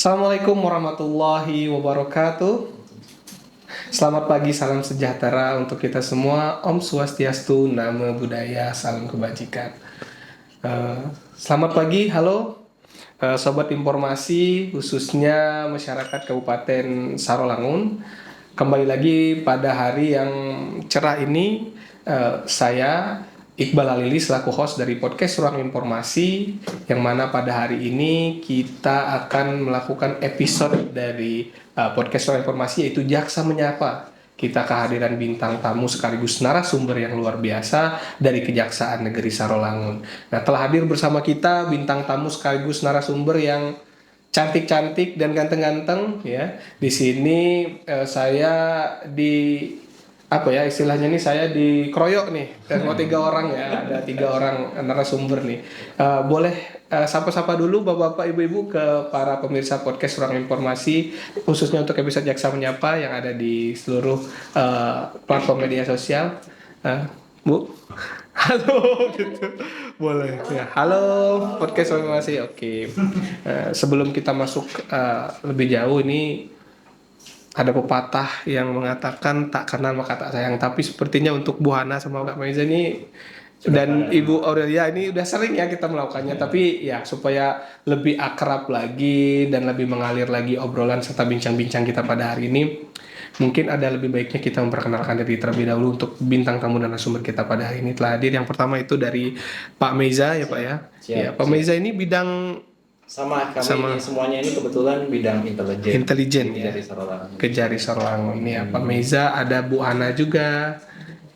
Assalamualaikum warahmatullahi wabarakatuh. Selamat pagi, salam sejahtera untuk kita semua. Om Swastiastu, Namo Buddhaya, salam kebajikan. Eh, Selamat pagi, halo Sobat Informasi, khususnya masyarakat Kabupaten Sarolangun. Kembali lagi pada hari yang cerah ini, saya Iqbal Alili selaku host dari podcast Ruang Informasi, yang mana pada hari ini kita akan melakukan episode dari podcast Ruang Informasi, yaitu Jaksa Menyapa. Kita kehadiran bintang tamu sekaligus narasumber yang luar biasa dari Kejaksaan Negeri Sarolangun. Nah, telah hadir bersama kita bintang tamu sekaligus narasumber yang cantik-cantik dan ganteng-ganteng ya. Di sini saya di apa ya istilahnya nih, saya dikeroyok nih dan mau 3 orang ya, ada 3 orang narasumber nih. Boleh sapa-sapa dulu bapak-bapak, ibu-ibu ke para pemirsa podcast Ruang Informasi, khususnya untuk episode Jaksa Menyapa yang ada di seluruh platform media sosial. Bu, halo gitu, boleh ya. Halo podcast Ruang Informasi. Oke. Sebelum kita masuk lebih jauh, ini ada pepatah yang mengatakan tak kenal maka tak sayang, tapi sepertinya untuk Bu Hana sama Kak Maiza ini dan Ibu Aurelia ini udah sering ya kita melakukannya, tapi ya supaya lebih akrab lagi dan lebih mengalir lagi obrolan serta bincang-bincang kita pada hari ini, mungkin ada lebih baiknya kita memperkenalkan diri terlebih dahulu untuk bintang tamu dan narasumber kita pada hari ini telah hadir. Yang pertama itu dari Pak Meiza ya Pak ya. Ya, Pak Meiza ini bidang kami semuanya ini kebetulan bidang intelijen ya, Kejari Sarolangun. Kejari Sarolangun ini ya Pak Meiza. Ada Bu Hana juga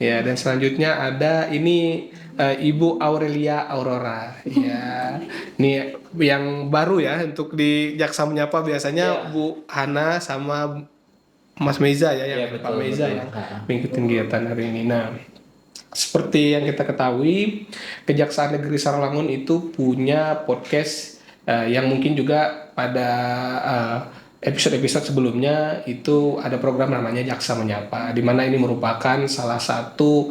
ya, dan selanjutnya ada ini Ibu Aurelia Aurora ya. Ini yang baru ya untuk di Jaksa Menyapa, biasanya Bu Hana sama Mas Meiza ya, yang Pak Meiza yang mengikuti kegiatan hari ini. Nah, seperti yang kita ketahui, Kejaksaan Negeri Sarolangun itu punya podcast yang mungkin juga pada episode-episode sebelumnya itu ada program namanya Jaksa Menyapa, di mana ini merupakan salah satu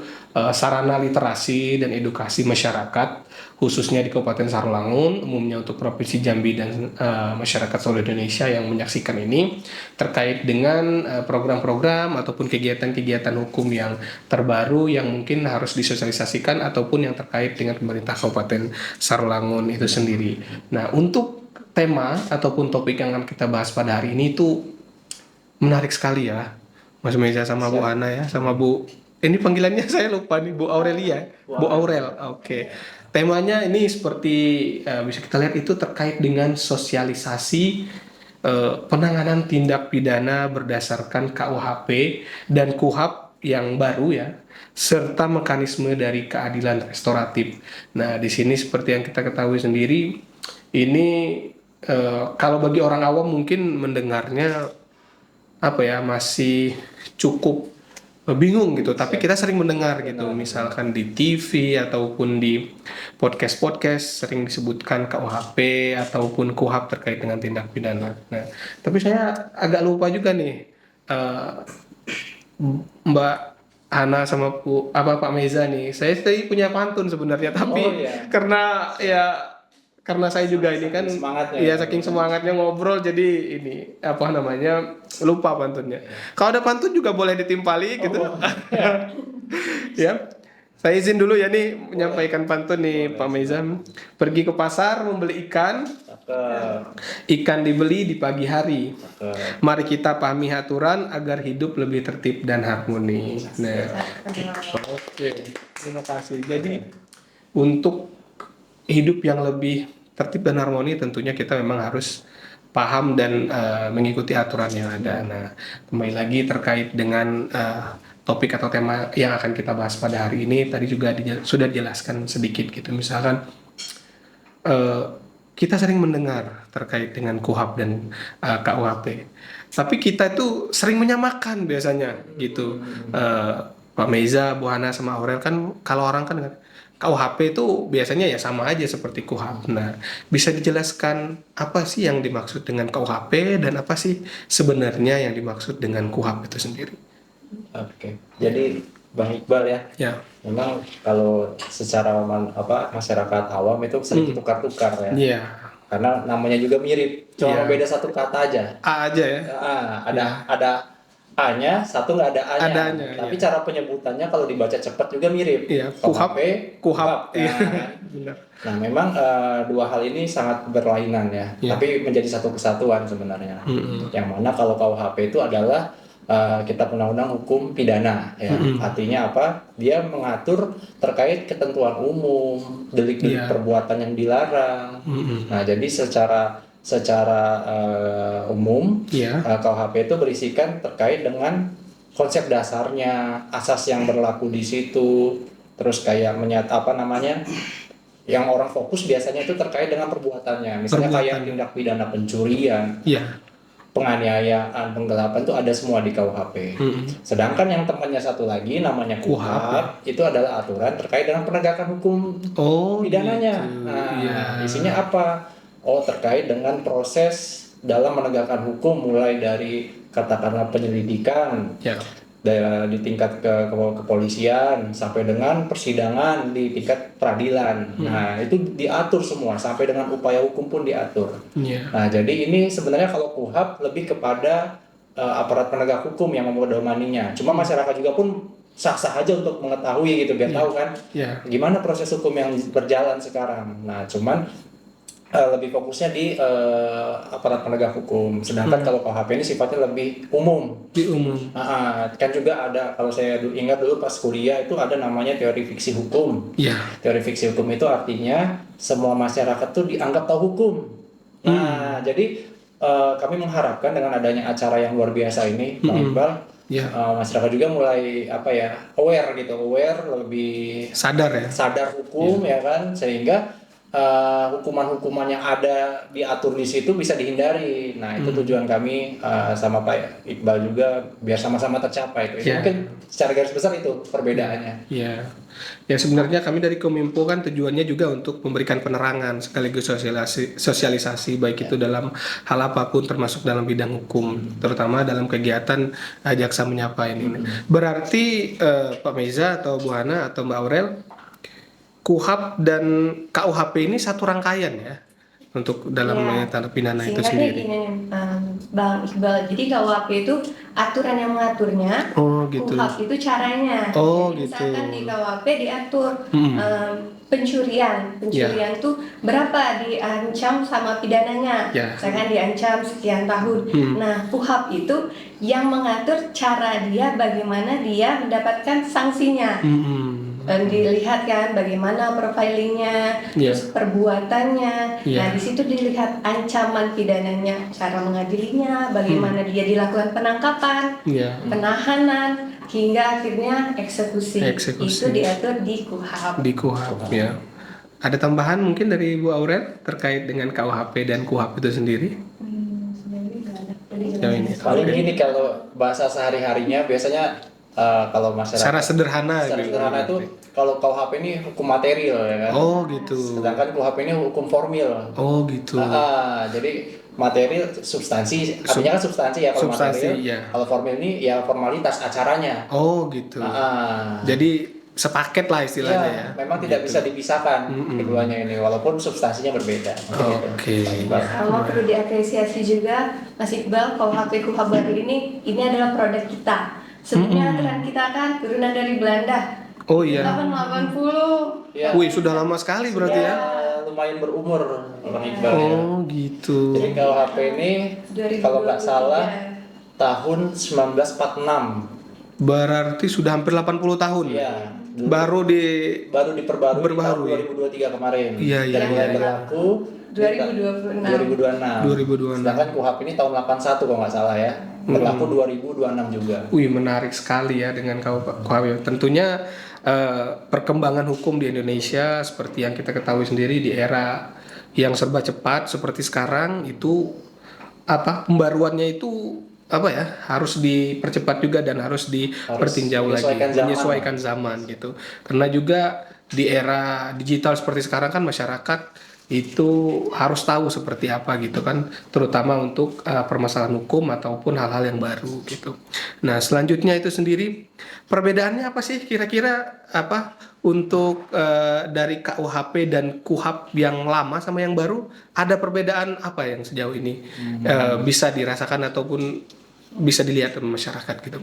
sarana literasi dan edukasi masyarakat, khususnya di Kabupaten Sarolangun, umumnya untuk Provinsi Jambi dan masyarakat seluruh Indonesia yang menyaksikan ini, terkait dengan program-program ataupun kegiatan-kegiatan hukum yang terbaru yang mungkin harus disosialisasikan ataupun yang terkait dengan pemerintah Kabupaten Sarolangun itu sendiri. Nah, untuk tema ataupun topik yang akan kita bahas pada hari ini itu menarik sekali ya, Mas Meiza sama Bu Hana ya, sama Bu, ini panggilannya saya lupa nih, Bu Aurelia, Bu Aurel. Oke. Temanya ini seperti bisa kita lihat itu terkait dengan sosialisasi penanganan tindak pidana berdasarkan KUHP dan KUHAP yang baru ya, serta mekanisme dari keadilan restoratif. Nah, di sini seperti yang kita ketahui sendiri, ini kalau bagi orang awam mungkin mendengarnya apa ya, masih cukup bingung gitu, tapi kita sering mendengar gitu, misalkan di TV ataupun di podcast sering disebutkan KUHP ataupun KUHAP terkait dengan tindak pidana. Nah, tapi saya agak lupa juga nih, eh, Mbak Hana sama Pak Meiza nih, saya tadi punya pantun sebenarnya, tapi karena saya juga ini kan ya saking semangatnya ngobrol, jadi ini apa namanya, lupa pantunnya. Kalau ada pantun juga boleh ditimpali gitu. Ya, saya izin dulu ya nih menyampaikan pantun nih, Pak Meiza. Pergi ke pasar membeli ikan, ikan dibeli di pagi hari. Mari kita pahami aturan agar hidup lebih tertib dan harmoni. Nah, oke, terima kasih. Jadi untuk hidup yang lebih tertib dan harmoni, tentunya kita memang harus paham dan mengikuti aturan yang ada. Nah, kembali lagi terkait dengan topik atau tema yang akan kita bahas pada hari ini, tadi juga sudah dijelaskan sedikit gitu. Misalkan kita sering mendengar terkait dengan KUHAP dan KUHP, tapi kita itu sering menyamakan biasanya gitu. Pak Meiza, Bu Hana sama Aurel kan, kalau orang kan KUHP itu biasanya ya sama aja seperti KUHAP. Nah, bisa dijelaskan apa sih yang dimaksud dengan KUHP dan apa sih sebenarnya yang dimaksud dengan KUHAP itu sendiri? Oke. Jadi Bang Iqbal ya. Memang kalau secara masyarakat awam itu sering tukar-tukar ya. Iya. karena namanya juga mirip, cuma Iya. beda satu kata aja. A aja ya. Ada A-nya, satu nggak ada A-nya. Ada A-nya, Tapi iya. cara penyebutannya kalau dibaca cepat juga mirip. Iya, KUHP, kuhap. Iya. Nah, Benar. nah, memang dua hal ini sangat berlainan ya, Iya. tapi menjadi satu kesatuan sebenarnya. Mm-mm. Yang mana kalau KUHP itu adalah kitab undang-undang hukum pidana ya. Artinya apa? Dia mengatur terkait ketentuan umum, delik-delik Iya. perbuatan yang dilarang. Mm-mm. Nah, jadi secara umum Iya. KUHP itu berisikan terkait dengan konsep dasarnya, asas yang berlaku di situ, terus kayak yang orang fokus biasanya itu terkait dengan perbuatannya, misalnya kayak tindak pidana pencurian, Iya. penganiayaan, penggelapan itu ada semua di KUHP. Mm-mm. Sedangkan yang temannya satu lagi namanya KUHP, KUHAP itu adalah aturan terkait dengan penegakan hukum Oh, pidananya. gitu. Nah, Iya. isinya apa? Oh, terkait dengan proses dalam menegakkan hukum, mulai dari katakanlah penyelidikan Ya. di tingkat kepolisian sampai dengan persidangan di tingkat peradilan. Nah, itu diatur semua sampai dengan upaya hukum pun diatur. Iya. Nah, jadi ini sebenarnya kalau KUHAP lebih kepada aparat penegak hukum yang memedomaninya. Cuma masyarakat juga pun sah-sah aja untuk mengetahui gitu, biar tahu kan Iya. gimana proses hukum yang berjalan sekarang. Nah, cuman lebih fokusnya di aparat penegak hukum. Sedangkan kalau KUHP ini sifatnya lebih umum. Di umum. Kan juga ada, kalau saya ingat dulu pas kuliah itu ada namanya teori fiksi hukum. Iya. Teori fiksi hukum itu artinya semua masyarakat tuh dianggap tahu hukum. Nah, jadi kami mengharapkan dengan adanya acara yang luar biasa ini, Bang Iqbal, Iya. masyarakat juga mulai aware gitu, lebih Sadar ya. sadar hukum ya kan, sehingga hukuman-hukuman yang ada diatur di situ bisa dihindari. Nah, itu tujuan kami sama Pak Iqbal juga, biar sama-sama tercapai. Itu Ya. mungkin secara garis besar itu perbedaannya. Iya. Ya sebenarnya kami dari Kominfo kan tujuannya juga untuk memberikan penerangan sekaligus sosialisasi baik itu dalam hal apapun termasuk dalam bidang hukum, terutama dalam kegiatan Jaksa Menyapa ini. Berarti Pak Meza atau Bu Hana atau Mbak Aurel, KUHAP dan KUHP ini satu rangkaian ya untuk dalam tindak pidana itu Singkatnya sendiri. gini, Bang Iqbal. Jadi KUHP itu aturan yang mengaturnya, Oh gitu. KUHAP itu caranya. Oh, Jadi gitu. misalkan di KUHP diatur pencurian tuh berapa diancam sama pidananya. Ya. Misalkan diancam sekian tahun. Nah, KUHAP itu yang mengatur cara dia, bagaimana dia mendapatkan sanksinya. Dan dilihat kan bagaimana profilingnya, terus perbuatannya. Nah, di situ dilihat ancaman pidananya, cara mengadilinya, bagaimana dia dilakukan penangkapan, penahanan, hingga akhirnya eksekusi. Itu diatur di KUHAP. Di KUHAP ya. Ada tambahan mungkin dari Bu Aurel terkait dengan KUHP dan KUHAP itu sendiri? Ini. Paling gini, kalau bahasa sehari-harinya biasanya kalau masyarakat secara sederhana itu kalau KUHP ini hukum material ya kan. Oh gitu. Sedangkan KUHP ini hukum formil. Oh gitu. Jadi material substansi, artinya kan substansi ya kalau material. Ya. Kalau formil ini ya formalitas acaranya. Oh gitu. Jadi sepaket lah istilahnya ya. Memang tidak bisa dipisahkan keduanya ini, walaupun substansinya berbeda. Oke. Sama perlu diapresiasi juga Mas Iqbal, KUHP baru ini adalah produk kita. Sebenarnya aturan kita kan turunan dari Belanda. Oh iya. 1880. Ya. Wih, sudah lama sekali berarti ya. Lumayan berumur, Bang Iqbal. Oh gitu. Jadi KUHP ini kalau nggak salah tahun 1946. Berarti sudah hampir 80 tahun. Iya. Baru diperbarui di tahun ya? 2023 kemarin. Iya. Dan mulai berlaku 2026. Sedangkan KUHP ini tahun 81 kalau nggak salah ya. Berlaku 2026 juga. Wih, menarik sekali ya dengan KUHP. Tentunya perkembangan hukum di Indonesia seperti yang kita ketahui sendiri di era yang serba cepat seperti sekarang itu pembaruannya itu harus dipercepat juga dan harus dipertinjau lagi, menyesuaikan zaman gitu. Karena juga di era digital seperti sekarang kan masyarakat itu harus tahu seperti apa gitu kan, terutama untuk permasalahan hukum ataupun hal-hal yang baru gitu. Nah, selanjutnya itu sendiri perbedaannya apa sih kira-kira apa untuk dari KUHP dan KUHP yang lama sama yang baru, ada perbedaan apa yang sejauh ini bisa dirasakan ataupun bisa dilihat di masyarakat gitu?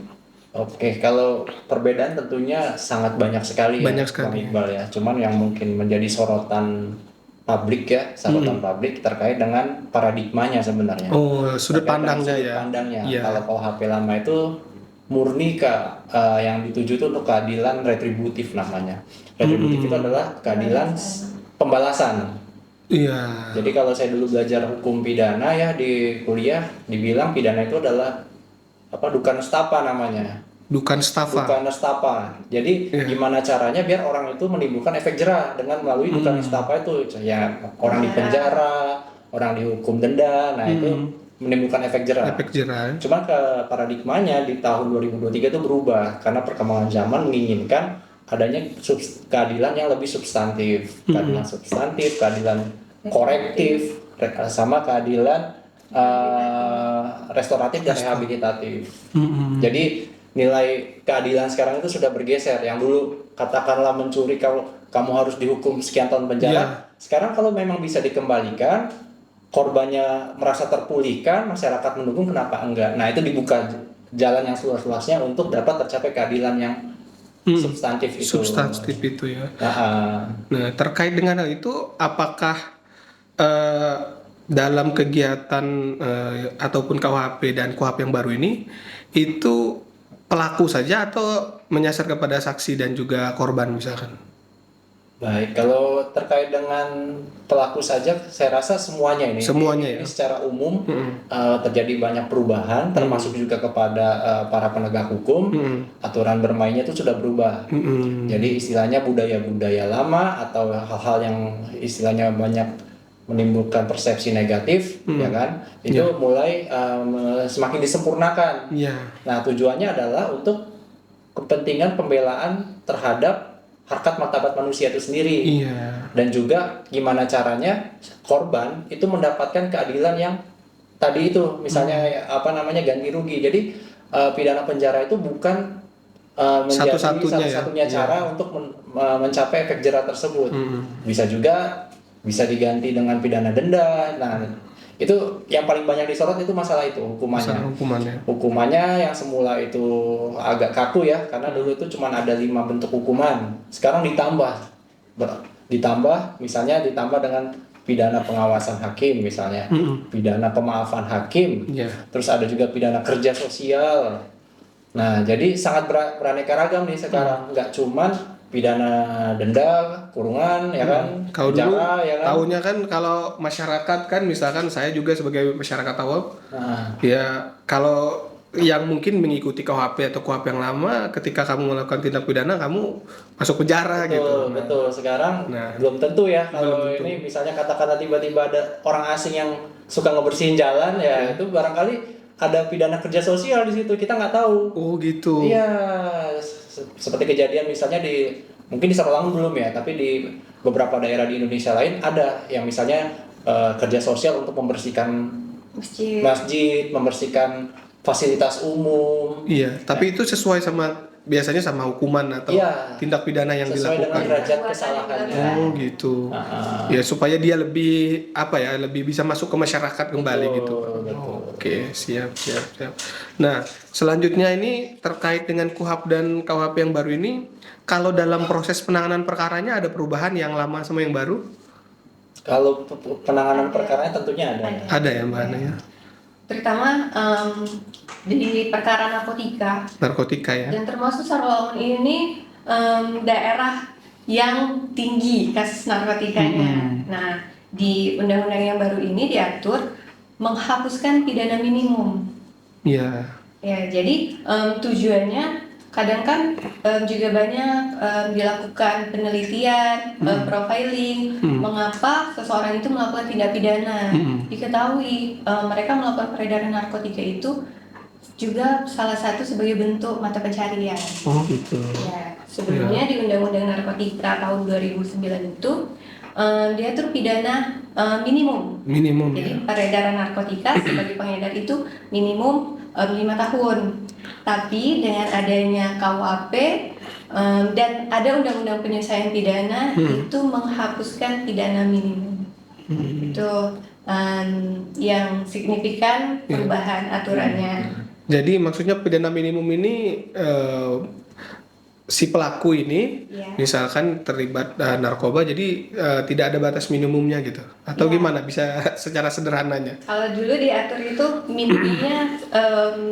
Oke, kalau perbedaan tentunya sangat banyak sekali Banyak ya, sekali. Bang Iqbal ya. Cuman yang mungkin menjadi sorotan publik ya, sorotan publik terkait dengan paradigmanya sebenarnya. Oh, sudut Terkait dengan pandangnya sudut ya. pandangnya. Iya. Kalau KUHP lama itu murni yang dituju itu untuk keadilan retributif namanya. Retributif itu adalah keadilan pembalasan. Iya. Jadi kalau saya dulu belajar hukum pidana ya di kuliah, dibilang pidana itu adalah dukan nestapa namanya. Dukan stafa. Dukan nestapa. Jadi Iya. gimana caranya biar orang itu menimbulkan efek jerah dengan melalui dukan nestapa itu, ya orang dipenjara, orang dihukum denda, nah itu menimbulkan efek jerah. Efek jerah. Cuman ke paradigmanya di tahun 2023 itu berubah karena perkembangan zaman menginginkan adanya keadilan yang lebih substantif, keadilan substantif, keadilan korektif, sama keadilan restoratif dan rehabilitatif. Jadi nilai keadilan sekarang itu sudah bergeser. Yang dulu katakanlah mencuri kalau kamu harus dihukum sekian tahun penjara, sekarang kalau memang bisa dikembalikan, korbannya merasa terpulihkan, masyarakat mendukung, kenapa enggak? Nah, itu dibuka jalan yang seluas-luasnya untuk dapat tercapai keadilan yang substantif itu. Substantif itu ya. Nah, Terkait dengan hal itu, apakah dalam kegiatan ataupun KUHP dan KUHP yang baru ini itu pelaku saja atau menyasar kepada saksi dan juga korban misalkan? baik, kalau terkait dengan pelaku saja, saya rasa semuanya ini. Semuanya ya. Ini secara umum terjadi banyak perubahan, termasuk juga kepada para penegak hukum. Aturan bermainnya itu sudah berubah. Jadi istilahnya budaya-budaya lama atau hal-hal yang istilahnya banyak menimbulkan persepsi negatif, ya kan? Itu mulai semakin disempurnakan. Nah, tujuannya adalah untuk kepentingan pembelaan terhadap harkat martabat manusia itu sendiri. Dan juga gimana caranya korban itu mendapatkan keadilan yang tadi itu, misalnya ganti rugi. Jadi pidana penjara itu bukan menjadi satu-satunya cara untuk mencapai efek jerah tersebut. Bisa juga diganti dengan pidana denda. Nah, itu yang paling banyak disorot itu masalah itu, hukumannya yang semula itu agak kaku ya, karena dulu itu cuma ada 5 bentuk hukuman. Sekarang ditambah misalnya ditambah dengan pidana pengawasan hakim misalnya, pidana pemaafan hakim, terus ada juga pidana kerja sosial. Nah, jadi sangat beraneka ragam nih sekarang, nggak cuman pidana denda, kurungan, ya kan? Kalau dulu ya kan? tahunya kan kalau masyarakat kan, misalkan saya juga sebagai masyarakat awam, ya kalau yang mungkin mengikuti KUHP atau KUHP yang lama, ketika kamu melakukan tindak pidana, kamu masuk penjara gitu. Betul. Sekarang belum tentu ya. Kalau ini misalnya katakanlah tiba-tiba ada orang asing yang suka ngebersihin jalan, ya itu barangkali ada pidana kerja sosial di situ, kita nggak tahu. Oh gitu. Iya, seperti kejadian misalnya mungkin di Sarawang belum ya, tapi di beberapa daerah di Indonesia lain ada yang misalnya kerja sosial untuk membersihkan masjid, membersihkan fasilitas umum. Iya, tapi itu sesuai biasanya sama hukuman atau tindak pidana yang sesuai dilakukan. Sesuai dengan derajat kesalahannya. Oh gitu. Ya supaya dia lebih lebih bisa masuk ke masyarakat kembali gitu. Oke, siap. Nah, selanjutnya ini terkait dengan KUHP dan KUHP yang baru ini, kalau dalam proses penanganan perkaranya ada perubahan yang lama sama yang baru? Kalau penanganan perkaranya tentunya ada. Ada ya Mbak Ana ya? Terutama di perkara narkotika ya. Dan termasuk Sarawak ini daerah yang tinggi kasus narkotikanya. Nah, di undang-undang yang baru ini diatur menghapuskan pidana minimum. Iya. Ya, jadi tujuannya kadang kan juga banyak dilakukan penelitian, profiling, mengapa seseorang itu melakukan tindak pidana. Diketahui mereka melakukan peredaran narkotika itu juga salah satu sebagai bentuk mata pencarian. Oh gitu. Ya, sebelumnya di Undang-Undang Narkotika tahun 2009 itu dia terpidana minimum. Minimum Jadi ya. peredaran narkotika sebagai pengedar itu minimum 5 tahun. Tapi dengan adanya KUHP dan ada undang-undang penyelesaian pidana itu menghapuskan pidana minimum. Itu yang signifikan perubahan aturannya. Jadi maksudnya pidana minimum ini si pelaku ini Ya. misalkan terlibat narkoba, jadi tidak ada batas minimumnya gitu, atau Ya. gimana bisa secara sederhananya? Kalau dulu diatur itu minimumnya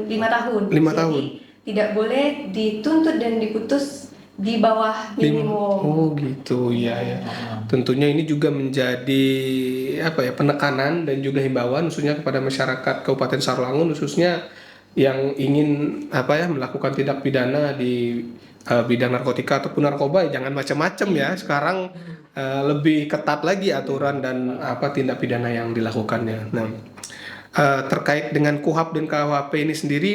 5 tahun. 5 Jadi, tahun. tidak boleh dituntut dan diputus di bawah minimum. Oh gitu ya ya. Tentunya ini juga menjadi penekanan dan juga himbauan khususnya kepada masyarakat Kabupaten Sarolangun, khususnya yang ingin melakukan tindak pidana di bidang narkotika ataupun narkoba, jangan macam-macam ya. Sekarang lebih ketat lagi aturan dan tindak pidana yang dilakukannya. Nah, terkait dengan KUHP dan KUHP ini sendiri,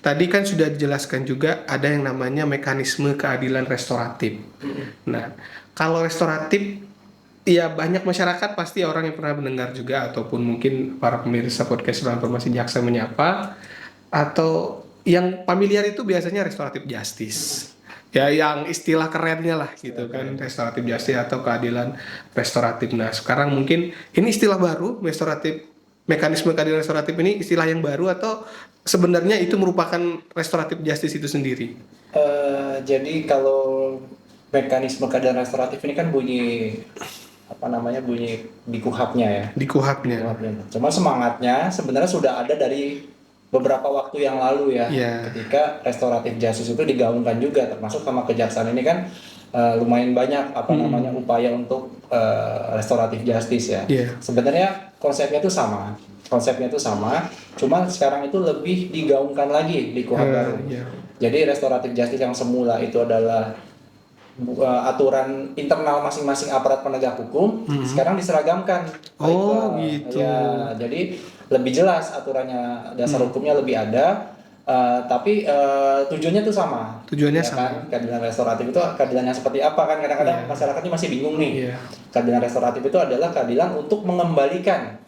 tadi kan sudah dijelaskan juga ada yang namanya mekanisme keadilan restoratif. Nah, kalau restoratif, ya banyak masyarakat pasti orang yang pernah mendengar juga, ataupun mungkin para pemirsa podcast Ruang Informasi Jaksa Menyapa, atau yang familiar itu biasanya restoratif justice. Ya yang istilah kerennya lah gitu kan, restoratif justice atau keadilan restoratif. Nah, sekarang mungkin ini istilah baru, restoratif, mekanisme keadilan restoratif ini istilah yang baru, atau sebenarnya itu merupakan restoratif justice itu sendiri? Jadi kalau mekanisme keadilan restoratif ini kan bunyi di KUHP-nya ya. Di KUHP-nya. Cuma semangatnya sebenarnya sudah ada dari beberapa waktu yang lalu ya. Ketika restoratif justice itu digaungkan juga, termasuk sama kejaksaan ini kan lumayan banyak upaya untuk restoratif justice ya. Sebenarnya konsepnya itu sama, cuma sekarang itu lebih digaungkan lagi di KUHP baru. Jadi restoratif justice yang semula itu adalah aturan internal masing-masing aparat penegak hukum, sekarang diseragamkan. Gitu. Ya, jadi lebih jelas aturannya, dasar hukumnya lebih ada, tapi tujuannya itu sama. Tujuannya ya sama. Kan? Keadilan restoratif itu keadilannya seperti apa kan? Kadang-kadang masyarakat ini masih bingung nih. Keadilan restoratif itu adalah keadilan untuk mengembalikan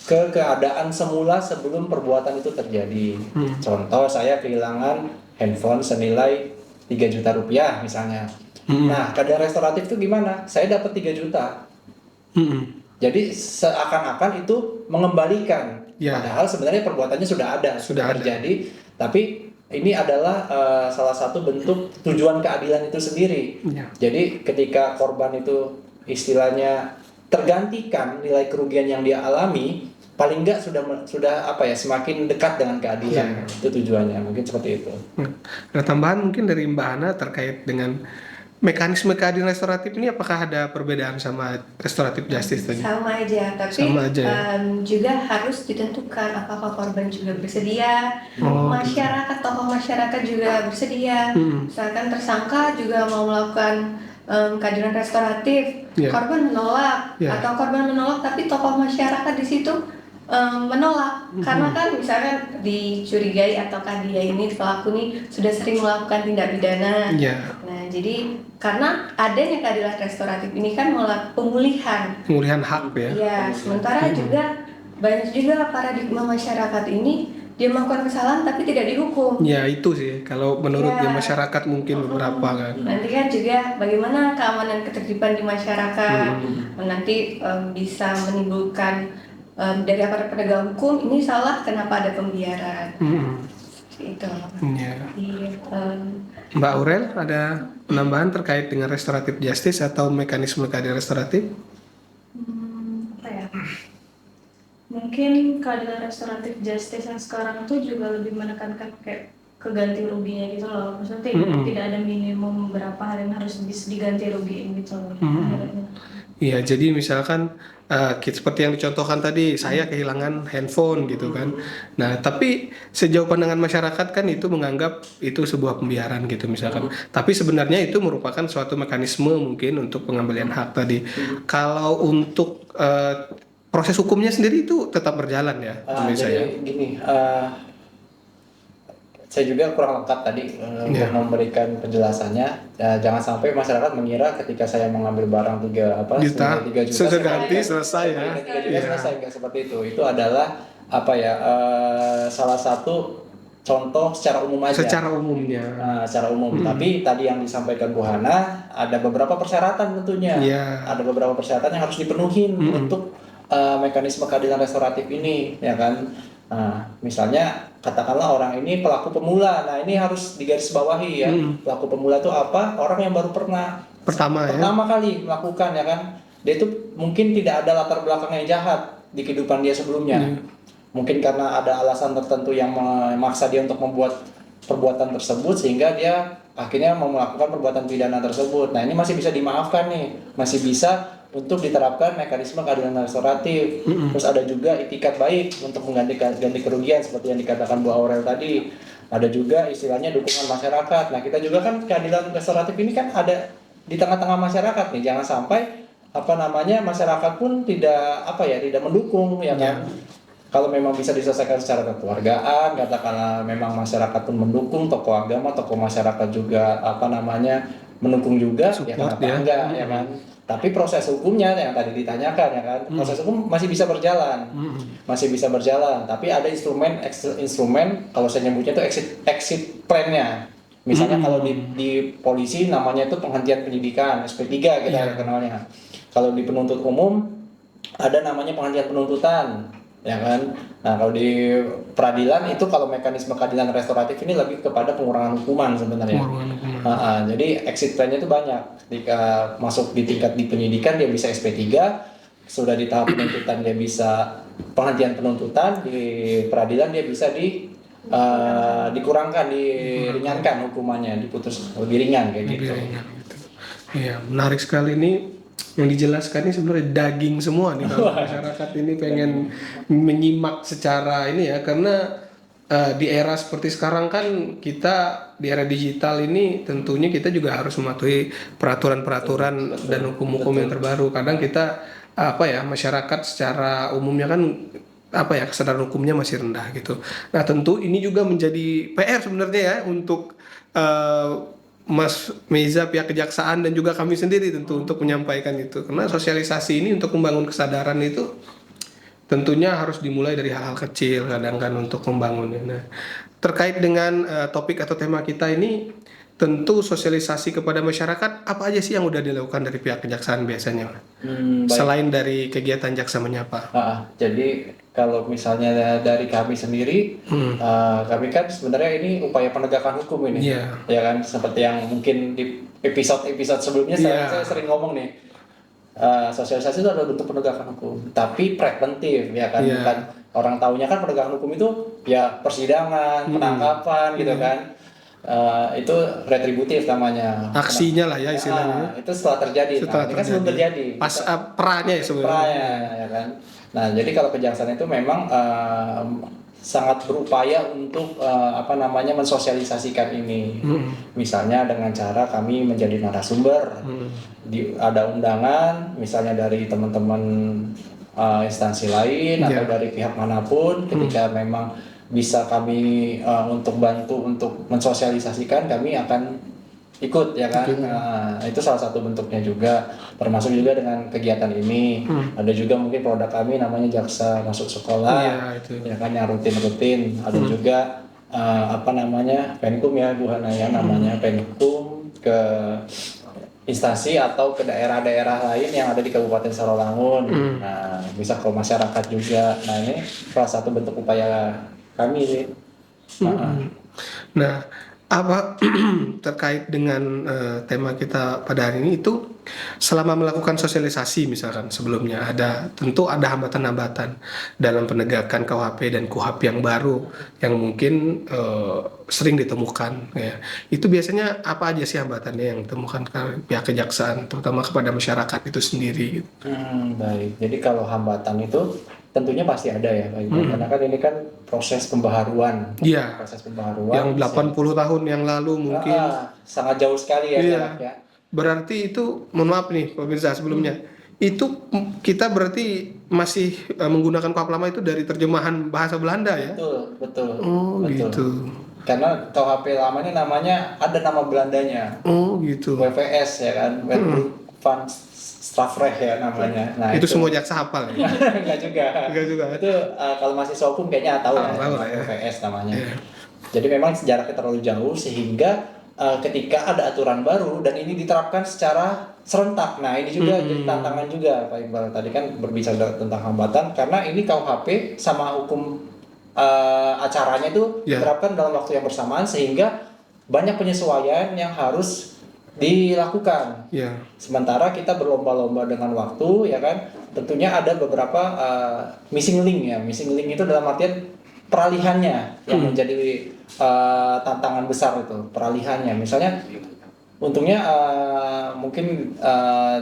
ke keadaan semula sebelum perbuatan itu terjadi. Contoh, saya kehilangan handphone senilai 3 juta rupiah misalnya. Nah, keadaan restoratif itu gimana? Saya dapat 3 juta. Jadi seakan-akan itu mengembalikan. Padahal sebenarnya perbuatannya sudah terjadi. Tapi ini adalah salah satu bentuk tujuan keadilan itu sendiri. Jadi ketika korban itu istilahnya tergantikan nilai kerugian yang dia alami, paling enggak sudah semakin dekat dengan keadilan. Itu tujuannya, mungkin seperti itu. Ada tambahan mungkin dari Mbak Hana terkait dengan mekanisme keadilan restoratif ini, apakah ada perbedaan sama restoratif justice tadi? Sama aja, tapi juga harus ditentukan apakah korban juga bersedia, masyarakat, tokoh masyarakat juga bersedia. Misalkan tersangka juga mau melakukan keadilan restoratif, korban menolak, atau korban menolak tapi tokoh masyarakat di situ menolak, karena kan misalkan dicurigai ataukah dia ini pelaku ini sudah sering melakukan tindak pidana. Nah, jadi karena adanya keadilan restoratif ini kan pemulihan hak ya. Ya, sementara juga banyak juga paradigma masyarakat ini dia melakukan kesalahan tapi tidak dihukum. Ya itu sih, kalau menurut masyarakat mungkin beberapa kan. Nanti kan juga bagaimana keamanan ketertiban di masyarakat, nanti bisa menimbulkan dari aparat penegak hukum ini salah, kenapa ada pembiaran. Itu. Mbak Aurel, ada penambahan terkait dengan restoratif justice atau mekanisme keadilan restoratif? Mungkin keadilan restoratif justice yang sekarang tuh juga lebih menekankan kayak keganti ruginya gitu loh. Maksudnya tidak ada minimum berapa hal yang harus diganti rugiin gitu loh. Iya, jadi misalkan seperti yang dicontohkan tadi, saya kehilangan handphone gitu kan. Nah, tapi sejauh pandangan masyarakat kan itu menganggap itu sebuah pembiaran gitu misalkan. Tapi sebenarnya itu merupakan suatu mekanisme mungkin untuk pengembalian hak tadi. Kalau untuk proses hukumnya sendiri itu tetap berjalan ya, Jadi gini, saya juga kurang lengkap tadi untuk memberikan penjelasannya. Jangan sampai masyarakat mengira ketika saya mengambil barang 3 Juta, 3 juta sudah ganti selesai ya. 3 juta Iya. selesai, nggak seperti itu. Itu adalah salah satu contoh secara umum aja. Secara umumnya. Secara umum. Tapi tadi yang disampaikan Bu Hana ada beberapa persyaratan tentunya. Iya. Ada beberapa persyaratan yang harus dipenuhi untuk mekanisme keadilan restoratif ini, ya kan? Misalnya katakanlah orang ini pelaku pemula. Nah, ini harus digarisbawahi ya. Pelaku pemula itu apa? Orang yang baru pernah Pertama kali melakukan, ya kan? Dia itu mungkin tidak ada latar belakang yang jahat di kehidupan dia sebelumnya. Mungkin karena ada alasan tertentu yang memaksa dia untuk membuat perbuatan tersebut sehingga dia akhirnya mau melakukan perbuatan pidana tersebut. Nah, ini masih bisa dimaafkan nih, masih bisa untuk diterapkan mekanisme keadilan restoratif. Terus ada juga itikat baik untuk ganti kerugian seperti yang dikatakan Bu Aurel tadi. Ada juga istilahnya dukungan masyarakat. Nah, kita juga kan keadilan restoratif ini kan ada di tengah-tengah masyarakat nih. Jangan sampai masyarakat pun tidak mendukung, ya kan. Kalau memang bisa diselesaikan secara kekeluargaan, katakanlah memang masyarakat pun mendukung, tokoh agama, tokoh masyarakat juga mendukung juga, Support, ya kenapa ya. enggak, ya kan. Tapi proses hukumnya yang tadi ditanyakan, ya kan, proses hukum masih bisa berjalan, Tapi ada instrumen kalau saya nyebutnya itu exit plan-nya. Misalnya kalau di polisi namanya itu penghentian penyidikan, SP3 kita kenalnya. Kalau di penuntut umum ada namanya penghentian penuntutan, ya kan. Nah, kalau di peradilan itu kalau mekanisme keadilan restoratif ini lebih kepada pengurangan hukuman sebenarnya. Jadi exit plan-nya itu banyak. Ketika masuk di tingkat di penyidikan dia bisa SP3, sudah di tahap penuntutan dia bisa penghentian penuntutan, di peradilan dia bisa dikurangkan, diringankan hukumannya, diputus lebih ringan kayak gitu. Iya, menarik sekali ini yang dijelaskan ini sebenarnya daging semua nih kalau masyarakat ini pengen menyimak secara ini ya, karena di era seperti sekarang kan kita di era digital ini tentunya kita juga harus mematuhi peraturan-peraturan dan hukum-hukum yang terbaru. Kadang kita masyarakat secara umumnya kan kesadaran hukumnya masih rendah gitu. Nah, tentu ini juga menjadi PR sebenarnya ya untuk Mas Meiza, pihak kejaksaan dan juga kami sendiri tentu untuk menyampaikan itu, karena sosialisasi ini untuk membangun kesadaran itu tentunya harus dimulai dari hal-hal kecil kadang kan untuk membangunnya. Nah, terkait dengan topik atau tema kita ini, tentu sosialisasi kepada masyarakat apa aja sih yang udah dilakukan dari pihak kejaksaan biasanya, selain dari kegiatan Jaksa Menyapa? Jadi kalau misalnya dari kami sendiri, kami kan sebenarnya ini upaya penegakan hukum ini, ya kan, seperti yang mungkin di episode sebelumnya saya sering ngomong nih, sosialisasi itu adalah bentuk penegakan hukum, tapi preventif, ya kan, bukan orang taunya kan penegakan hukum itu ya persidangan, penangkapan gitu kan. Itu retributif namanya. Aksinya lah ya istilahnya. Itu setelah terjadi. Ini kan sebelum terjadi. Pas peranya ya sebenarnya. Peranya, ya kan. Nah, jadi kalau kejaksaan itu memang sangat berupaya untuk mensosialisasikan ini. Misalnya dengan cara kami menjadi narasumber. Ada undangan, misalnya dari teman-teman instansi lain atau dari pihak manapun, ketika memang bisa kami untuk bantu untuk mensosialisasikan, kami akan ikut, ya kan. Itu salah satu bentuknya juga, termasuk juga dengan kegiatan ini. Ada juga mungkin produk kami namanya Jaksa Masuk Sekolah, ya kan, yang rutin. Ada juga Penkum ya Bu Hana ya, namanya Penkum ke instansi atau ke daerah-daerah lain yang ada di Kabupaten Sarawangun. Nah, bisa ke masyarakat juga. Nah, ini salah satu bentuk upaya kami sih. Nah, terkait dengan tema kita pada hari ini itu, selama melakukan sosialisasi misalkan sebelumnya tentu ada hambatan-hambatan dalam penegakan KUHP dan KUHAP yang baru yang mungkin sering ditemukan ya. Itu biasanya apa aja sih hambatannya yang ditemukan pihak kejaksaan terutama kepada masyarakat itu sendiri gitu. Baik. Jadi kalau hambatan itu tentunya pasti ada ya, karena kan ini kan proses pembaharuan. Proses pembaharuan yang 80 tahun yang lalu mungkin sangat jauh sekali ya. Berarti itu, mohon maaf nih pemirsa sebelumnya, itu kita berarti masih menggunakan KUHP lama itu dari terjemahan bahasa Belanda ya? Betul. Oh, gitu. Karena KUHP lama ini namanya ada nama Belandanya, Oh gitu. WVS ya kan, Wetboek van Strafrecht ya namanya. Nah itu semua jaksa hafal ya? enggak juga. Enggak juga. Itu kalau mahasiswa hukum kayaknya tahu ya, Tahu lah ya. WVS namanya. Iya. Jadi memang jaraknya terlalu jauh sehingga ketika ada aturan baru dan ini diterapkan secara serentak. Nah, ini juga jadi tantangan juga Pak Iqbal. Tadi kan berbicara tentang hambatan karena ini KUHP sama hukum acaranya itu Ya. diterapkan dalam waktu yang bersamaan sehingga banyak penyesuaian yang harus dilakukan. Ya. Sementara kita berlomba-lomba dengan waktu, ya kan? Tentunya ada beberapa missing link ya. Missing link itu dalam artian peralihannya yang menjadi tantangan besar itu. Peralihannya, misalnya, untungnya mungkin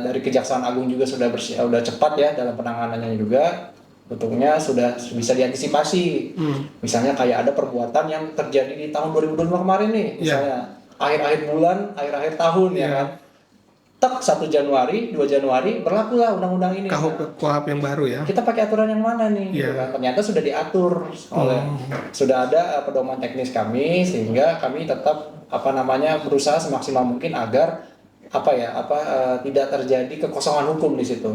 dari Kejaksaan Agung juga sudah cepat ya dalam penanganannya juga. Untungnya sudah bisa diantisipasi. Misalnya kayak ada perbuatan yang terjadi di tahun 2025 kemarin nih, misalnya. Akhir-akhir bulan, akhir-akhir tahun ya kan. Tek 1 Januari, 2 Januari berlakulah undang-undang ini. KUHP yang baru ya. Kita pakai aturan yang mana nih? Iya. Gitu kan. Ternyata sudah diatur oleh sudah ada pedoman teknis kami sehingga kami tetap berusaha semaksimal mungkin agar tidak terjadi kekosongan hukum di situ.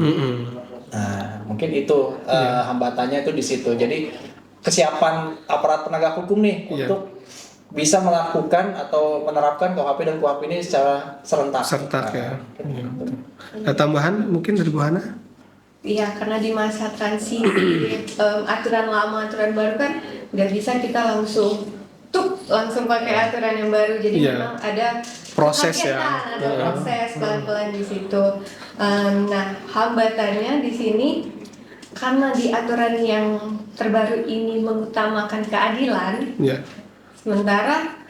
Nah, mungkin itu hambatannya itu di situ. Jadi kesiapan aparat penegak hukum nih untuk bisa melakukan atau menerapkan KUHP dan KUHP ini secara serentak. Serentak ya. Ada tambahan mungkin dari Bu Hana? Iya, karena di masa transisi aturan lama, aturan baru kan nggak bisa kita langsung pakai aturan yang baru. Jadi memang ada proses ya. Ada proses pelan-pelan di situ. Nah, hambatannya di sini karena di aturan yang terbaru ini mengutamakan keadilan. Ya. Sementara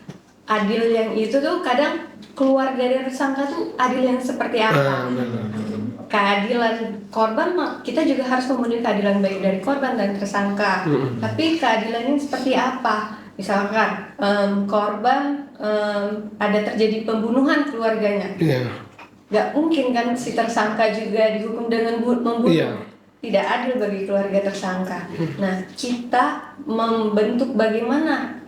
adil yang itu tuh kadang keluar dari tersangka tuh adil yang seperti apa? Keadilan korban kita juga harus memenuhi keadilan baik dari korban dan tersangka. Tapi keadilannya seperti apa? Misalkan korban ada terjadi pembunuhan keluarganya. Gak mungkin kan si tersangka juga dihukum dengan membunuh. Tidak adil bagi keluarga tersangka. Nah, kita membentuk bagaimana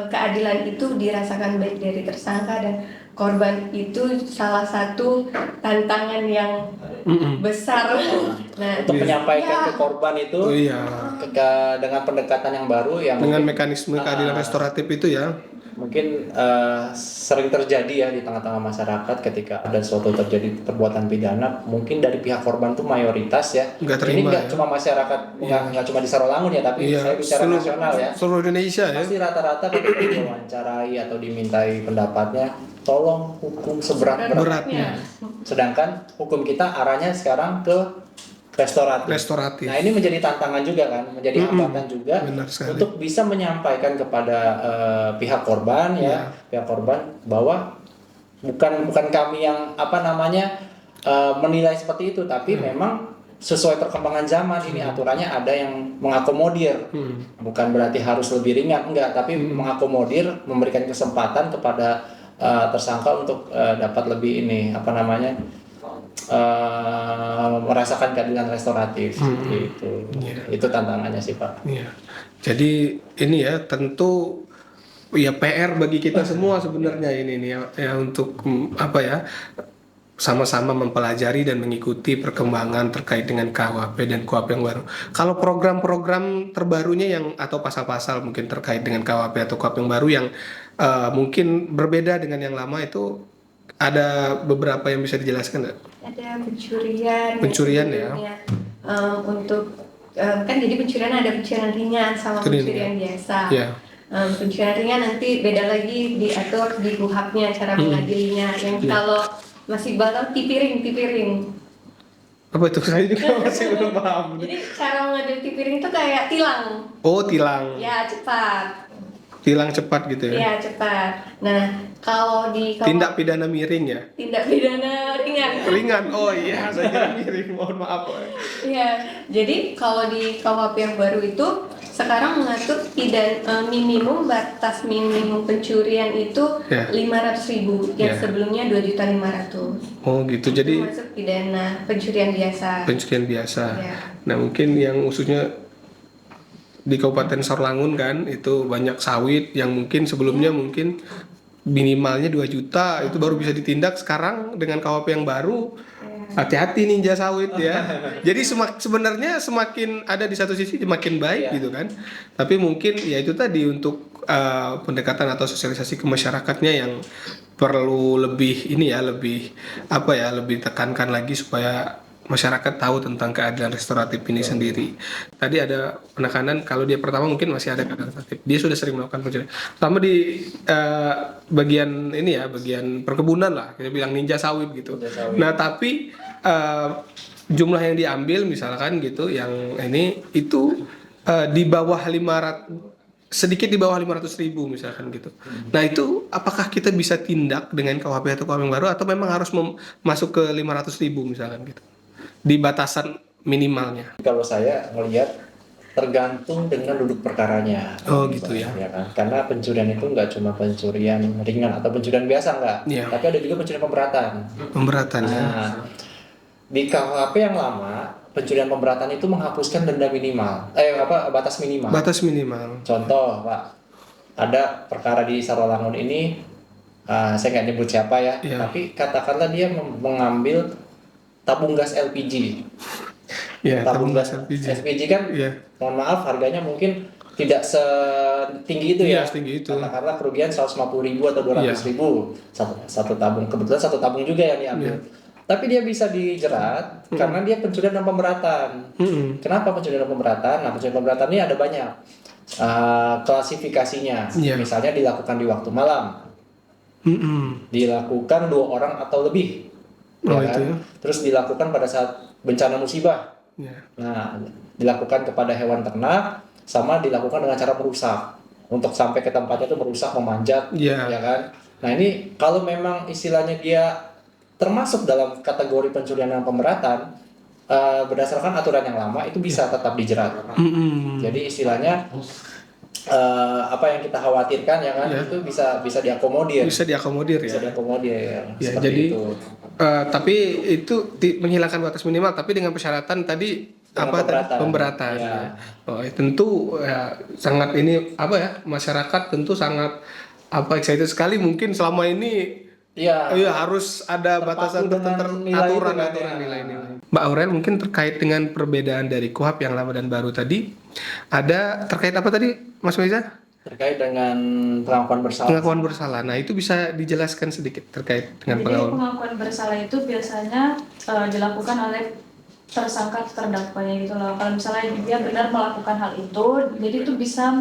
keadilan itu dirasakan baik dari tersangka dan korban itu salah satu tantangan yang besar. Nah, untuk menyampaikan ke korban itu dengan pendekatan yang baru yang dengan mekanisme keadilan restoratif itu ya. Mungkin sering terjadi ya di tengah-tengah masyarakat ketika ada suatu terjadi perbuatan pidana, mungkin dari pihak korban itu mayoritas ya. Ini nggak cuma masyarakat, nggak cuma di Sarolangun ya, tapi saya bicara nasional ya. Seluruh Indonesia ya. Pasti rata-rata ketika diwawancarai atau dimintai pendapatnya, tolong hukum seberat-beratnya. Sedangkan hukum kita arahnya sekarang ke restoratif. Nah, ini menjadi tantangan juga kan, menjadi hambatan juga untuk bisa menyampaikan kepada pihak korban pihak korban bahwa bukan kami yang menilai seperti itu, tapi memang sesuai perkembangan zaman ini aturannya ada yang mengakomodir. Bukan berarti harus lebih ringan, enggak, tapi mengakomodir, memberikan kesempatan kepada tersangka untuk dapat lebih merasakan keadilan restoratif itu. Itu tantangannya sih Pak. Jadi ini ya tentu ya PR bagi kita semua sebenarnya ini nih ya untuk sama-sama mempelajari dan mengikuti perkembangan terkait dengan KUHP dan KUHP yang baru. Kalau program-program terbarunya yang atau pasal-pasal mungkin terkait dengan KUHP atau KUHP yang baru yang mungkin berbeda dengan yang lama itu ada beberapa yang bisa dijelaskan nggak? Ada pencurian ya. Untuk kan jadi pencurian ada pencurian ringan sama pencurian biasa. Pencurian ringan nanti beda lagi diatur di KUHP-nya cara mengadilinya. Yang kalau masih batal tipiring. Apa itu? Saya juga masih belum paham. Jadi cara mengadil tipiring itu kayak tilang. Oh, tilang. Ya, cepat. Tilang cepat gitu ya? Iya, cepat. Nah, kalau tindak pidana miring ya? Tindak pidana ringan. Ringan? Oh iya, saya kira miring, mohon maaf. Iya, jadi kalau di KUHP yang baru itu sekarang mengatur minimum batas minimum pencurian itu 500.000 yang sebelumnya 2.500.000. Oh gitu, jadi itu masuk pidana pencurian biasa. Ya. Nah mungkin yang khususnya di Kabupaten Sarolangun kan itu banyak sawit yang mungkin sebelumnya mungkin minimalnya 2 juta itu baru bisa ditindak. Sekarang dengan KUHP yang baru, hati-hati ninja sawit ya. Jadi sebenarnya semakin ada di satu sisi semakin baik gitu kan. Tapi mungkin ya itu tadi untuk pendekatan atau sosialisasi ke masyarakatnya yang perlu lebih lebih tekankan lagi supaya masyarakat tahu tentang keadilan restoratif ini sendiri. Tadi ada penekanan kalau dia pertama mungkin masih ada keadilan restoratif. Dia sudah sering melakukan pencurian. Pertama di bagian perkebunan lah, kita bilang ninja sawit gitu. Nah, tapi jumlah yang diambil misalkan gitu yang ini itu di bawah 500 sedikit di bawah 500.000 misalkan gitu. Nah itu apakah kita bisa tindak dengan KUHP atau KUHP yang baru atau memang harus masuk ke 500.000 misalkan gitu di batasan minimalnya? Kalau saya melihat tergantung dengan duduk perkaranya. Oh gitu ya. Ya kan? Karena pencurian itu nggak cuma pencurian ringan atau pencurian biasa nggak, tapi ada juga pencurian pemberatan. Pemberatan ya. Di KUHP yang lama pencurian pemberatan itu menghapuskan denda minimal, batas minimal. Batas minimal. Contoh, Pak, ada perkara di Sarolangun ini, saya nggak nyebut siapa ya, tapi katakanlah dia mengambil tabung gas LPG. Ya, tabung gas LPG kan, mohon maaf harganya mungkin tidak setinggi itu ya. Setinggi itu. Karena kerugian 150.000 atau 200.000 satu tabung. Kebetulan satu tabung juga yang diambil. Tapi dia bisa dijerat karena dia pencurian dan pemberatan. Kenapa pencurian dan pemberatan? Nah, pencurian pemberatan ini ada banyak klasifikasinya. Misalnya dilakukan di waktu malam, dilakukan 2 orang atau lebih, terus dilakukan pada saat bencana musibah. Nah, dilakukan kepada hewan ternak, sama dilakukan dengan cara merusak. Untuk sampai ke tempatnya itu merusak, memanjat, ya kan? Nah ini kalau memang istilahnya dia termasuk dalam kategori pencurian dan pemberatan, berdasarkan aturan yang lama itu bisa tetap dijerat. Jadi istilahnya apa yang kita khawatirkan ya kan itu bisa diakomodir. Bisa diakomodir ya. Jadi itu. Tapi itu menghilangkan batas minimal tapi dengan persyaratan tadi pemberatan. Ya. Oh, tentu sangat ini masyarakat tentu sangat excited sekali mungkin selama ini. Iya harus ada batasan tertentu aturan nilai-nilai. Mbak Aurel mungkin terkait dengan perbedaan dari KUHP yang lama dan baru tadi ada terkait apa tadi Mas Meza? Terkait dengan pengakuan bersalah. Nah itu bisa dijelaskan sedikit terkait dengan pengakuan bersalah itu biasanya dilakukan oleh tersangka atau terdakwanya gitu loh. Kalau misalnya dia benar melakukan hal itu, jadi itu bisa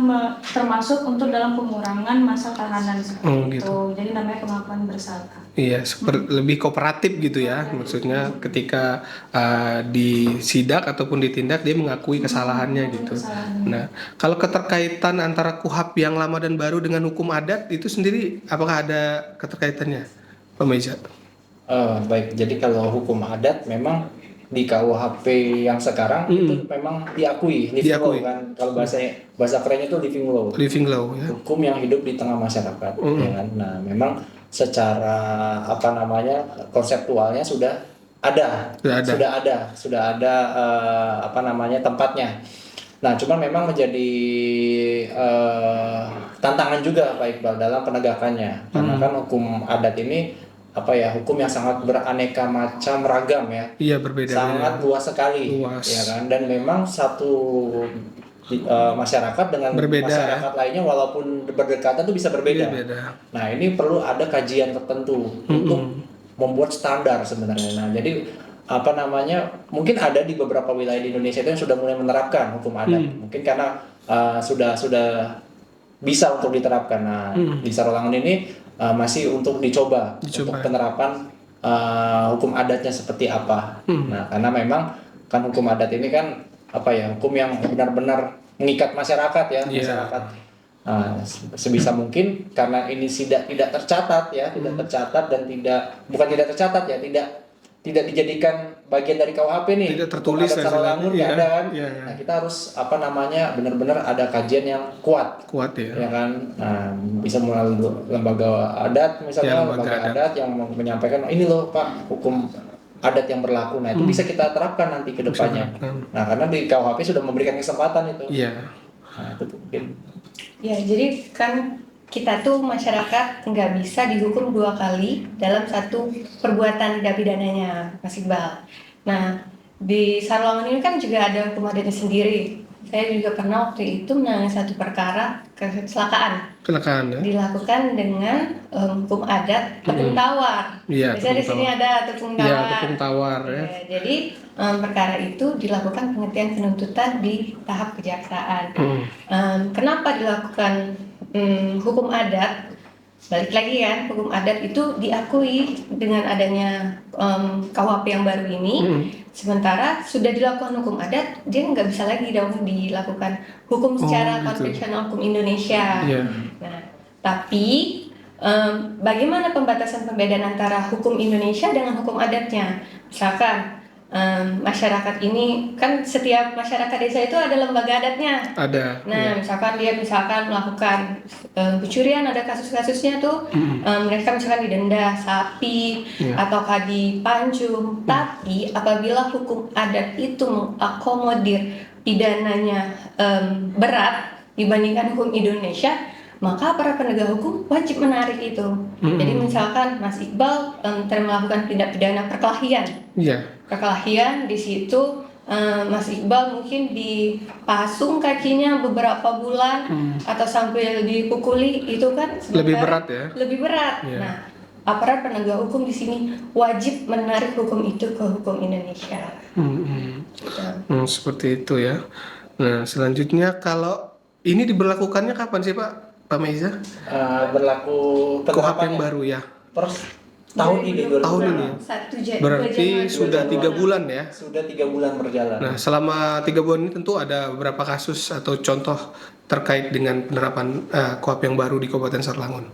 termasuk untuk dalam pengurangan masa tahanan seperti itu. Jadi namanya pengakuan bersalah. Iya, lebih kooperatif gitu ya. Maksudnya ketika disidak ataupun ditindak dia mengakui kesalahannya gitu. Nah, kalau keterkaitan antara KUHP yang lama dan baru dengan hukum adat itu sendiri apakah ada keterkaitannya, Pak Meza? Baik, jadi kalau hukum adat memang di KUHP yang sekarang itu memang diakui law kan, kalau bahasa kerennya itu living law ya. Hukum yang hidup di tengah masyarakat ya kan. Nah memang secara konseptualnya sudah ada tempatnya. Nah cuman memang menjadi tantangan juga Pak Iqbal dalam penegakannya karena kan hukum adat ini hukum yang sangat beraneka macam ragam ya. Iya, berbeda. Sangat luas sekali. Ya kan? Dan memang satu masyarakat dengan masyarakat lainnya walaupun berdekatan itu bisa berbeda. Nah, ini perlu ada kajian tertentu untuk membuat standar sebenarnya. Nah, jadi mungkin ada di beberapa wilayah di Indonesia itu yang sudah mulai menerapkan hukum adat. Mungkin karena sudah bisa untuk diterapkan. Nah, di Sarolangun ini masih untuk dicoba untuk penerapan hukum adatnya seperti apa. Nah, karena memang kan hukum adat ini kan hukum yang benar-benar mengikat masyarakat ya, masyarakat. Sebisa mungkin karena ini tidak tercatat ya, dan tidak dijadikan bagian dari KUHP nih. Tidak tertulis Sarolangun nggak ada kan. Nah, kita harus benar-benar ada kajian yang kuat ya. Ya kan. Nah, bisa melalui lembaga adat misalnya, lembaga adat yang menyampaikan ini loh Pak hukum adat yang berlaku. Nah, itu bisa kita terapkan nanti ke depannya. Nah, karena di KUHP sudah memberikan kesempatan itu. Iya. Nah, itu tuh mungkin. Ya, jadi kan kita tuh masyarakat nggak bisa dihukum 2 kali dalam satu perbuatan tindak pidananya, Mas Iqbal. Nah, di Sarwangan ini kan juga ada hukum adatnya sendiri. Saya juga pernah waktu itu menangani satu perkara kecelakaan Kecelakaan ya. dilakukan dengan hukum adat tepung tawar. Iya, Biasanya di tepung sini tawar. ada tepung Iya, tawar. tepung tawar ya. Ya, jadi perkara itu dilakukan pengertian penuntutan di tahap kejaksaan. Kenapa dilakukan hukum adat? Balik lagi kan, hukum adat itu diakui dengan adanya KUHP yang baru ini. Sementara sudah dilakukan hukum adat, dia nggak bisa lagi dong dilakukan hukum secara gitu. konvensional hukum Indonesia. Iya. Nah, tapi bagaimana pembatasan pembedaan antara hukum Indonesia dengan hukum adatnya? Misalkan masyarakat ini kan setiap masyarakat desa itu ada lembaga adatnya. Ada. Nah, misalkan dia melakukan pencurian, ada kasus-kasusnya tuh, mereka misalkan didenda sapi ataukah dipancung. Tapi apabila hukum adat itu mengakomodir pidananya berat dibandingkan hukum Indonesia, maka para penegak hukum wajib menarik itu. Jadi misalkan Mas Iqbal melakukan tindak pidana perkelahian. Iya. Perkelahian di situ Mas Iqbal mungkin dipasung kakinya beberapa bulan atau sampai dipukuli, itu kan Lebih berat ya. Lebih berat. Iya. Nah, aparat penegak hukum di sini wajib menarik hukum itu ke hukum Indonesia. Seperti itu ya. Nah, selanjutnya kalau ini diberlakukannya kapan sih Pak Meiza? Berlaku KUHP yang penerapannya baru ya. per tahun ini, Tahun ini. 1 Berarti sudah 3 bulan ya. sudah 3 bulan berjalan. Nah, selama 3 bulan ini tentu ada beberapa kasus atau contoh terkait dengan penerapan KUHP yang baru di Kabupaten Sarlangun.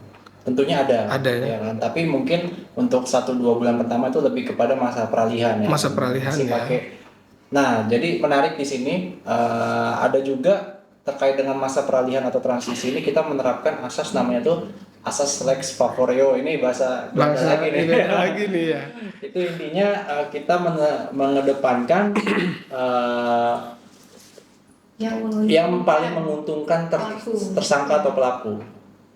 Tentunya ada. Ada ya. Kan? Tapi mungkin untuk 1-2 bulan pertama itu lebih kepada masa peralihan ya. Masa peralihan Masih ya. pakai. Nah, jadi menarik di sini ada juga terkait dengan masa peralihan atau transisi ini kita menerapkan asas namanya tuh asas lex favoreo. Ini bahasa lagi nih. Lagi nih ya. Itu intinya kita mengedepankan yang paling menguntungkan tersangka atau pelaku.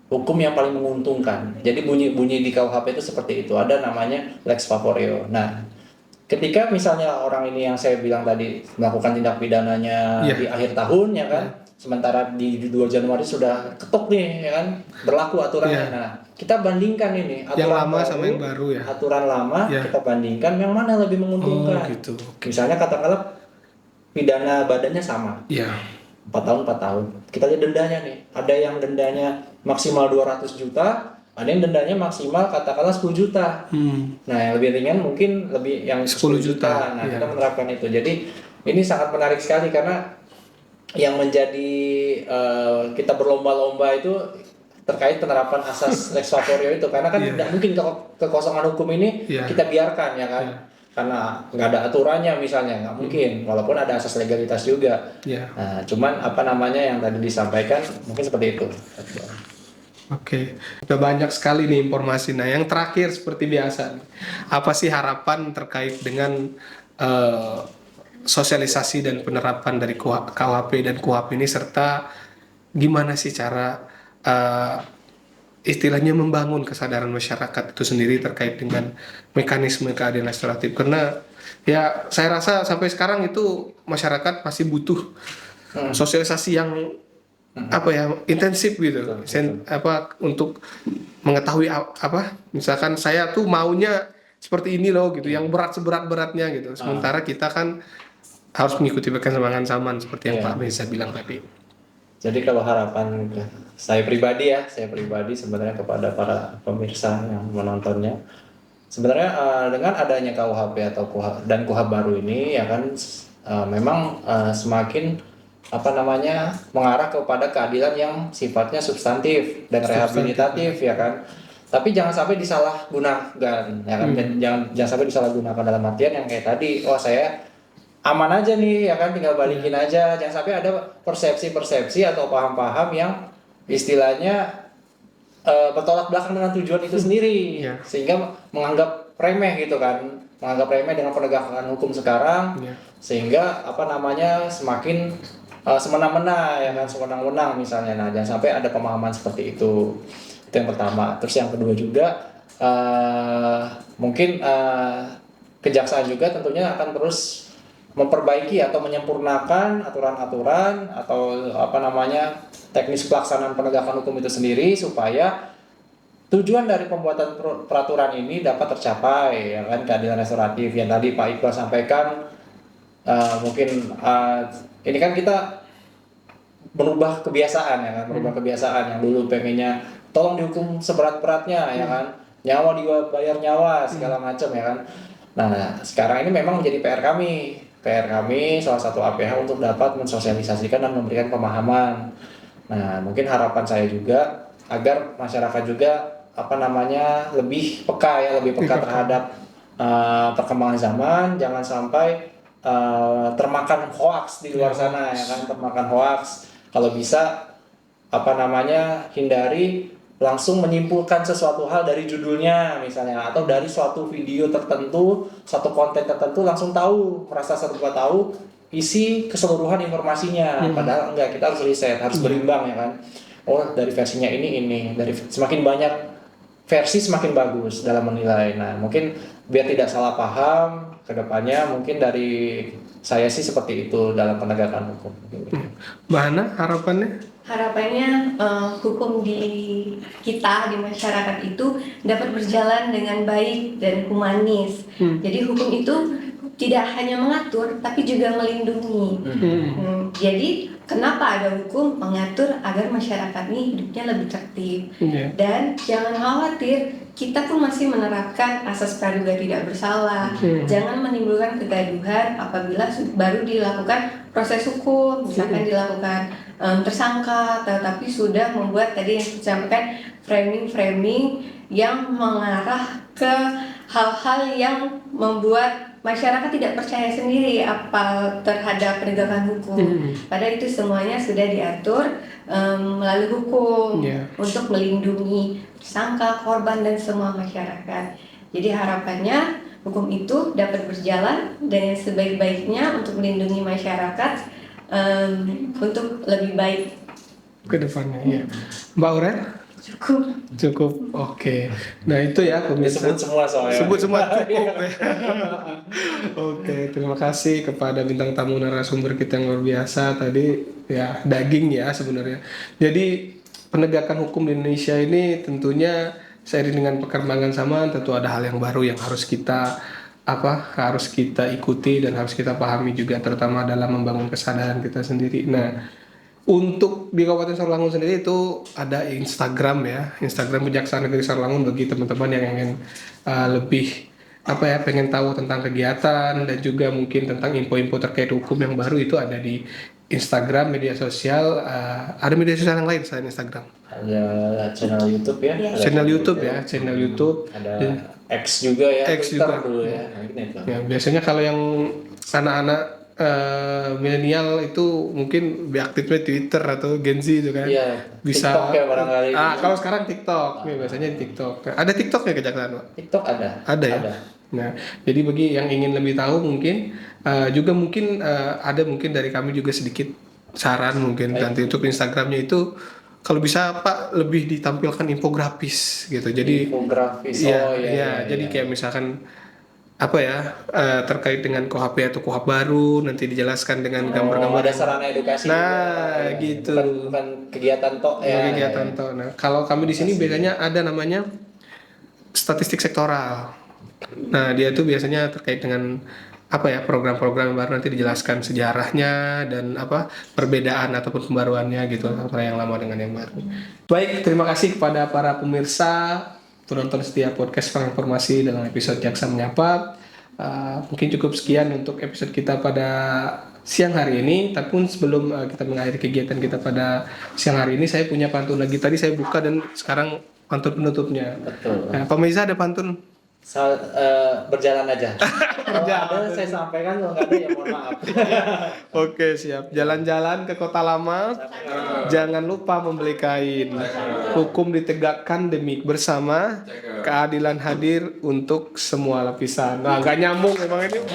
Hukum yang paling menguntungkan. Jadi bunyi di KUHP itu seperti itu. Ada namanya lex favoreo. Nah, ketika misalnya orang ini yang saya bilang tadi melakukan tindak pidananya di akhir tahun ya kan, sementara di 2 Januari sudah ketok nih ya kan, berlaku aturannya. Nah, kita bandingkan ini aturan yang lama baru, sama yang baru ya. Aturan lama kita bandingkan yang mana lebih menguntungkan. Gitu. Misalnya katakanlah pidana badannya sama. Iya. 4 tahun 4 tahun. Kita lihat dendanya nih. Ada yang dendanya maksimal 200 juta, ada yang dendanya maksimal katakanlah 10 juta. Nah, yang lebih ringan mungkin lebih yang 10 juta. Nah, kita menerapkan itu. Jadi ini sangat menarik sekali karena yang menjadi kita berlomba-lomba itu terkait penerapan asas lex favoreo itu, karena kan tidak mungkin kekosongan hukum ini kita biarkan ya kan. Karena nggak ada aturannya misalnya, nggak mungkin, walaupun ada asas legalitas juga. Nah, cuman apa namanya yang tadi disampaikan mungkin seperti itu. Oke, udah banyak sekali nih informasi. Nah, yang terakhir seperti biasa, apa sih harapan terkait dengan sosialisasi dan penerapan dari KUHP dan KUHP ini, serta gimana sih cara istilahnya membangun kesadaran masyarakat itu sendiri terkait dengan mekanisme keadilan restoratif? Karena ya saya rasa sampai sekarang itu masyarakat masih butuh sosialisasi yang intensif gitu. Untuk mengetahui misalkan saya tuh maunya seperti ini loh gitu, yang berat seberat-beratnya gitu. Sementara kita kan harus mengikuti perkembangan zaman seperti yang Pak Meiza bilang tadi. Jadi kalau harapan saya pribadi sebenarnya kepada para pemirsa yang menontonnya, sebenarnya dengan adanya KUHP atau KUHP baru ini ya kan, memang semakin mengarah kepada keadilan yang sifatnya substantif dan rehabilitatif ya kan. Tapi jangan sampai disalahgunakan ya kan. Jangan sampai disalahgunakan dalam artian yang kayak tadi, saya aman aja nih ya kan, tinggal balikin aja. Jangan sampai ada persepsi-persepsi atau paham-paham yang istilahnya bertolak belakang dengan tujuan itu sendiri, sehingga menganggap remeh gitu kan, menganggap remeh dengan penegakan hukum sekarang, sehingga semakin semena-mena ya kan, sewenang-wenang misalnya. Nah, jangan sampai ada pemahaman seperti itu. Itu yang pertama. Terus yang kedua juga mungkin kejaksaan juga tentunya akan terus memperbaiki atau menyempurnakan aturan-aturan atau teknis pelaksanaan penegakan hukum itu sendiri supaya tujuan dari pembuatan peraturan ini dapat tercapai, ya kan, keadilan restoratif yang tadi Pak Iqbal sampaikan. Mungkin ini kan kita merubah kebiasaan, ya kan, merubah kebiasaan yang dulu pengennya tolong dihukum seberat-beratnya, ya kan, nyawa dibayar nyawa segala macam, ya kan. Nah, sekarang ini memang menjadi PR kami salah satu APH untuk dapat mensosialisasikan dan memberikan pemahaman. Nah, mungkin harapan saya juga agar masyarakat juga lebih peka terhadap perkembangan zaman, jangan sampai termakan hoaks di luar sana, ya kan, termakan hoaks. Kalau bisa hindari langsung menyimpulkan sesuatu hal dari judulnya misalnya, atau dari suatu video tertentu, suatu konten tertentu langsung merasa serba tahu isi keseluruhan informasinya. Padahal enggak, kita harus riset, harus berimbang, ya kan. Oh, dari versinya ini, dari semakin banyak versi semakin bagus dalam menilai. Nah, mungkin biar tidak salah paham kedepannya, mungkin dari saya sih seperti itu dalam penegakan hukum. Mbak Hana, harapannya? Harapannya hukum di masyarakat itu dapat berjalan dengan baik dan humanis. Jadi hukum itu tidak hanya mengatur tapi juga melindungi. Jadi kenapa ada hukum? Mengatur agar masyarakat ini hidupnya lebih tertib. Dan jangan khawatir, kita pun masih menerapkan asas praduga tidak bersalah. Jangan menimbulkan kegaduhan apabila baru dilakukan proses hukum, misalkan dilakukan tersangka, tetapi sudah membuat tadi yang disampaikan framing yang mengarah ke hal-hal yang membuat masyarakat tidak percaya sendiri terhadap penegakan hukum. Padahal itu semuanya sudah diatur melalui hukum untuk melindungi tersangka, korban, dan semua masyarakat. Jadi harapannya hukum itu dapat berjalan dengan sebaik-baiknya untuk melindungi masyarakat untuk lebih baik ke depannya. Ya. Mbak Aurel? Cukup. Oke. Nah, itu ya pemirsa. Sebut semua soalnya. Sebut semua cukup. Oke, terima kasih kepada bintang tamu narasumber kita yang luar biasa tadi, ya, daging ya sebenarnya. Jadi penegakan hukum di Indonesia ini tentunya seiring dengan perkembangan zaman tentu ada hal yang baru yang harus kita ikuti dan harus kita pahami juga, terutama dalam membangun kesadaran kita sendiri. Nah, untuk di Kabupaten Sarolangun sendiri itu ada Instagram Kejaksaan Negeri Sarolangun bagi teman-teman yang ingin lebih pengen tahu tentang kegiatan dan juga mungkin tentang info-info terkait hukum yang baru, itu ada di Instagram, media sosial. Ada media sosial yang lain selain Instagram? Ada channel YouTube ya. Channel YouTube. Ada X juga ya. X Twitter juga. dulu ya. Ya, biasanya kalau yang anak-anak milenial itu mungkin lebih aktifnya Twitter atau Gen Z itu kan. Iya. Bisa. TikTok ya barangkali. Kalau sekarang TikTok, biasanya di TikTok. Ada TikToknya Kejaksaan, Pak? TikTok ada. Ada ya. Nah, jadi bagi yang ingin lebih tahu mungkin juga mungkin ada mungkin dari kami juga sedikit saran mungkin nanti untuk Instagramnya itu kalau bisa Pak lebih ditampilkan infografis gitu. Jadi infografis. Jadi kayak misalkan terkait dengan KUHP atau KUHP baru nanti dijelaskan dengan gambar-gambar. Ada sarana edukasi. Nah, gitu. Bukan kegiatan tok ya. Kegiatan tok. Nah, kalau kami di sini biasanya ada namanya statistik sektoral. Nah, dia tuh biasanya terkait dengan program-program yang baru, nanti dijelaskan sejarahnya dan perbedaan ataupun pembaruannya gitu antara yang lama dengan yang baru. Baik, terima kasih kepada para pemirsa penonton setia podcast Ruang Informasi dalam episode Jaksa Menyapa. Mungkin cukup sekian untuk episode kita pada siang hari ini. Tapi sebelum kita mengakhiri kegiatan kita pada siang hari ini, saya punya pantun lagi. Tadi saya buka dan sekarang pantun penutupnya. Betul. Nah, Pak Meiza ada pantun? Berjalan aja. Kalau ada saya sampaikan, kalau nggak ada ya mohon maaf. Oke, siap. Jalan-jalan ke kota lama, jangan lupa membeli kain. Hukum ditegakkan demi bersama, keadilan hadir untuk semua lapisan. Nah, nggak nyambung emang ini.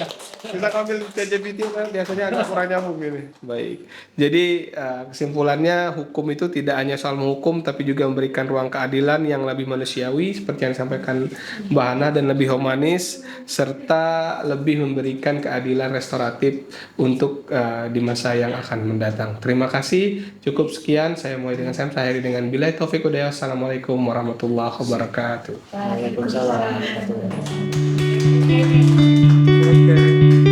Kita ambil ChatGPT kan biasanya agak kurang nyambung ini. Baik. Jadi kesimpulannya hukum itu tidak hanya soal menghukum tapi juga memberikan ruang keadilan yang lebih manusiawi seperti yang disampaikan Mbak Hana dan lebih humanis serta lebih memberikan keadilan restoratif untuk di masa yang akan mendatang. Terima kasih. Cukup sekian. Saya mulai dengan saya akhiri dengan billahi taufiq wal hidayah. Assalamualaikum warahmatullahi wabarakatuh. Waalaikumsalam. Okay.